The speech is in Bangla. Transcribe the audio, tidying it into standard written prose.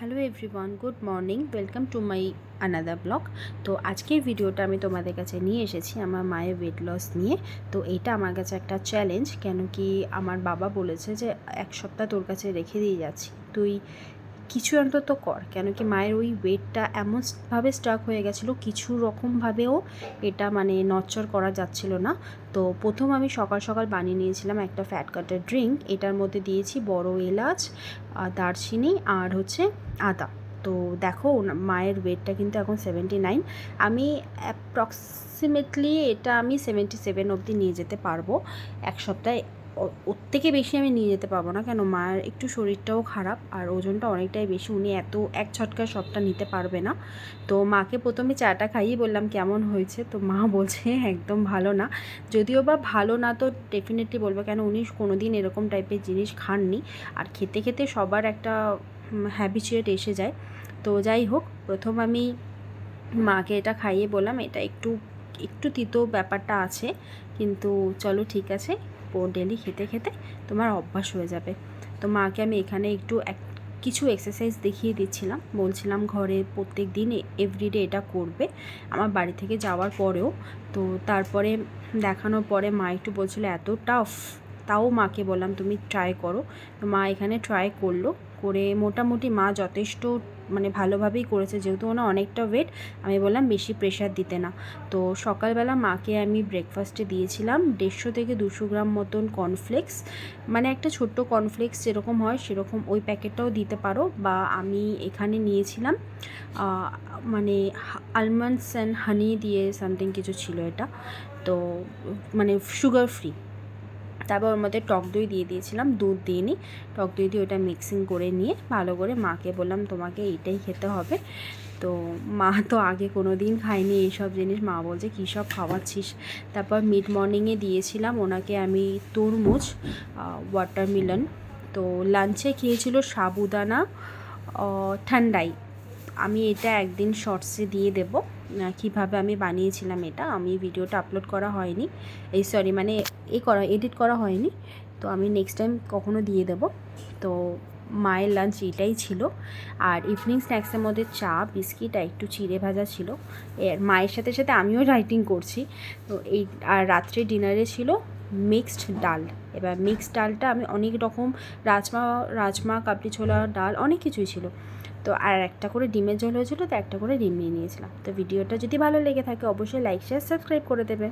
Hello everyone, good morning, welcome to my another blog. তো আজকের ভিডিওটা আমি তোমাদের কাছে নিয়ে এসেছি আমার মায়ের ওয়েট লস নিয়ে। তো এটা আমার কাছে একটা চ্যালেঞ্জ, কেন কি আমার বাবা বলেছে যে 1 সপ্তাহ তোর কাছে রেখে দিয়ে যাচ্ছি, তুই কিছু অন্তত কর। কেন কি মায়ের ওই ওয়েটটা এমনভাবে স্টাক হয়ে গেছিলো, কিছু রকমভাবেও এটা মানে নড়চড় করা যাচ্ছিল না। তো প্রথম আমি সকাল সকাল বানিয়ে নিয়েছিলাম একটা ফ্যাট কাটার ড্রিঙ্ক। এটার মধ্যে দিয়েছি বড় এলাচ, দারচিনি আর হচ্ছে আদা। তো দেখো মায়ের ওয়েটটা কিন্তু এখন 79। আমি অ্যাপ্রক্সিমেটলি এটা আমি 77 অবধি নিয়ে যেতে পারবো 1 সপ্তাহে। ওর থেকে বেশি আমি নিয়ে যেতে পারবো না, কেন মায়ের একটু শরীরটাও খারাপ আর ওজনটা অনেকটাই বেশি, উনি এত এক ঝটকায় সবটা নিতে পারবে না। তো মাকে প্রথমে চাটা খাইয়ে বললাম কেমন হয়েছে, তো মা বলছে একদম ভালো না। যদিও বা ভালো না তো ডেফিনেটলি বলবো, কেন উনি কোনো দিন এরকম টাইপের জিনিস খাননি। আর খেতে খেতে সবার একটা হ্যাবিচুয়েট এসে যায়। তো যাই হোক, প্রথম আমি মাকে এটা খাইয়ে বললাম এটা একটু একটু তিতো ব্যাপারটা আছে, কিন্তু চলো ঠিক আছে, ডেলি খেতে খেতে তোমার অভ্যাস হয়ে যাবে। তো মাকে আমি এখানে একটু কিছু এক্সারসাইজ দেখিয়ে দিচ্ছিলাম, বলছিলাম ঘরে প্রত্যেক দিন এভরিডে এটা করবে আমার বাড়ি থেকে যাওয়ার পরেও। তো তারপরে দেখানোর পরে মা একটু বলছিল এত টাফ, তাও মাকে বললাম তুমি ট্রাই করো। তো মা এখানে ট্রাই করলো, করে মোটামুটি মা যথেষ্ট মানে ভালোভাবেই করেছে, যেহেতু ওনার অনেকটা ওয়েট। আমি বললাম বেশি প্রেশার দিতে না। তো সকালবেলা মাকে আমি ব্রেকফাস্টে দিয়েছিলাম 150 থেকে 200 গ্রাম মতন কর্নফ্লেক্স, মানে একটা ছোট্ট কর্নফ্লেক্স যেরকম হয় সেরকম ওই প্যাকেটটাও দিতে পারো, বা আমি এখানে নিয়েছিলাম মানে আলমন্ডস অ্যান্ড হানি দিয়ে সামথিং কিছু ছিল এটা, তো মানে সুগার ফ্রি। তারপর ওর মধ্যে টক দই দিয়ে দিয়েছিলাম, দুধ দিইনি, টক দই দিয়ে ওটা মিক্সিং করে নিয়ে ভালো করে মাকে বললাম তোমাকে এইটাই খেতে হবে। তো মা তো আগে কোনো দিন খায়নি এইসব জিনিস, মা বলছে কী সব খাওয়াচ্ছিস। তারপর মিড মর্নিংয়ে দিয়েছিলাম ওনাকে আমি তরমুজ, ওয়াটারমেলন। তো লাঞ্চে খেয়েছিল সাবুদানা ঠান্ডাই। আমি এটা একদিন শর্টসে দিয়ে দেবো কীভাবে আমি বানিয়েছিলাম। এটা আমি ভিডিওটা আপলোড করা হয়নি, মানে এডিট করা হয়নি, তো আমি নেক্সট টাইম কখনো দিয়ে দেবো। তো মায়ের লাঞ্চ এটাই ছিল। আর ইভিনিং স্ন্যাক্সের মধ্যে চা, বিস্কিট আর একটু চিড়ে ভাজা ছিল। এর মায়ের সাথে সাথে আমিও রাইটিং করছি। তো এই আর রাত্রে ডিনারে ছিল মিক্সড ডাল। এবার মিক্সড ডালটা আমি অনেক রকম রাজমা কাবলি ছোলা ডাল অনেক কিছুই ছিল। তো আর একটা করে ডিমের ঝোল হয়েছিলো, তো একটা করে ডিম নিয়ে নিয়েছিলাম। তো ভিডিওটা যদি ভালো লেগে থাকে অবশ্যই লাইক শেয়ার সাবস্ক্রাইব করে দেবে।